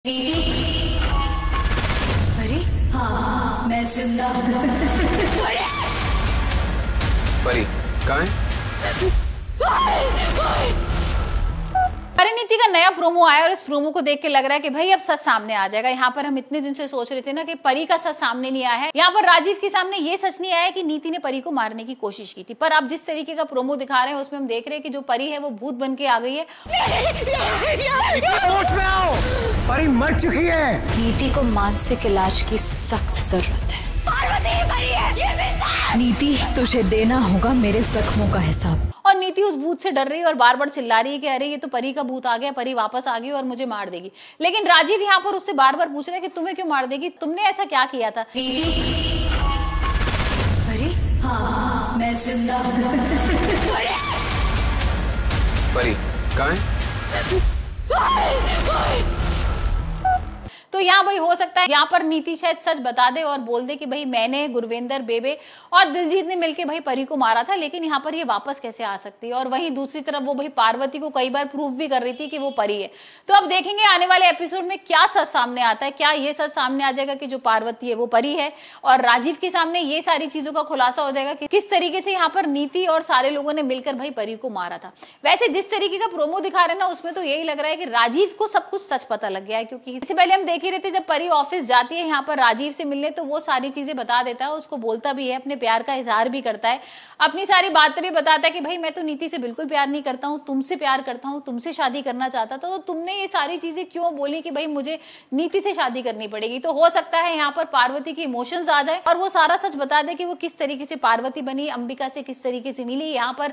परी? हाँ, मैं जिंदा हूँ। परी कहाँ है? परिणीति का नया प्रोमो आया और इस प्रोमो को देख के लग रहा है कि भाई अब सच सामने आ जाएगा। यहाँ पर हम इतने दिन से सोच रहे थे ना कि परी का सच सामने नहीं आया है। यहाँ पर राजीव के सामने ये सच नहीं आया कि नीति ने परी को मारने की कोशिश की थी, पर अब जिस तरीके का प्रोमो दिखा रहे हैं उसमें हम देख रहे हैं कि जो परी है वो भूत बन के आ गई है। सोच में आओ, परी मर चुकी है। नीति को मानसिक इलाज की सख्त जरूरत है। पार्वती परी है, ये जिंदा है। नीति, तुझे देना होगा मेरे जख्मों का हिसाब। और नीति उस भूत से डर रही है और बार बार चिल्ला रही है कि अरे ये तो परी का भूत आ गया, परी वापस आ गई और मुझे मार देगी। लेकिन राजीव यहाँ पर उससे बार बार पूछ रहे हैं कि तुम्हें क्यों मार देगी, तुमने ऐसा क्या किया था? परी? हाँ, मैं जिंदा हूँ। परी कहाँ है? तो यहाँ भाई हो सकता है यहाँ पर नीति शायद सच बता दे और बोल दे कि भाई मैंने, गुरविंदर, बेबे और दिलजीत ने मिलके भाई परी को मारा था, लेकिन यहाँ पर ये वापस कैसे आ सकती है। और वहीं दूसरी तरफ वो भाई पार्वती को कई बार प्रूफ भी कर रही थी कि वो परी है। तो अब देखेंगे आने वाले एपिसोड में क्या सच सामने आता है। क्या ये सच सामने आ जाएगा कि जो पार्वती है वो परी है और राजीव के सामने ये सारी चीजों का खुलासा हो जाएगा कि किस तरीके से यहाँ पर नीति और सारे लोगों ने मिलकर भाई परी को मारा था। वैसे जिस तरीके का प्रोमो दिखा रहे हैं ना उसमें तो यही लग रहा है कि राजीव को सब कुछ सच पता लग गया है, क्योंकि इससे पहले हम देख ही रहे थे जब परी ऑफिस जाती है यहाँ पर राजीव से मिलने तो वो सारी चीजें बता देता है, उसको बोलता भी है, अपने प्यार का इजहार भी करता है, अपनी सारी बातें भी बताता है कि भाई मैं तो नीति से बिल्कुल प्यार नहीं करता हूँ, तुमसे प्यार करता हूँ, तुमसे शादी करना चाहता था, तो तुमने ये सारी चीजें क्यों बोली कि भाई मुझे नीति से शादी करनी पड़ेगी। तो हो सकता है यहाँ पर पार्वती की इमोशंस आ जाए और वो सारा सच बता दे कि वो किस तरीके से पार्वती बनी, अंबिका से किस तरीके से मिली, यहाँ पर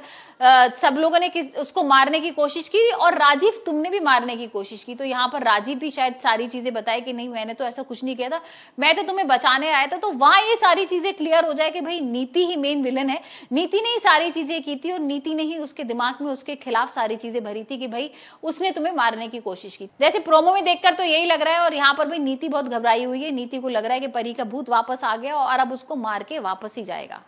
सब लोगों ने उसको मारने की कोशिश की और राजीव तुमने भी मारने की कोशिश की। तो यहाँ पर राजीव भी शायद सारी चीजें बताए कि नहीं मैंने तो ऐसा कुछ नहीं किया था, मैं तो तुम्हें बचाने आया था। तो वहां ये सारी चीजें क्लियर हो जाए कि भाई नीति ही मेन विलन है, नीति ने ही सारी चीजें की थी और नीति ने ही उसके दिमाग में उसके खिलाफ सारी चीजें भरी थी कि भाई उसने तुम्हें मारने की कोशिश की। जैसे प्रोमो में देखकर तो यही लग रहा है और यहाँ पर भाई नीति बहुत घबराई हुई है, नीति को लग रहा है कि परी का भूत वापस आ गया और अब उसको मार के वापस ही जाएगा।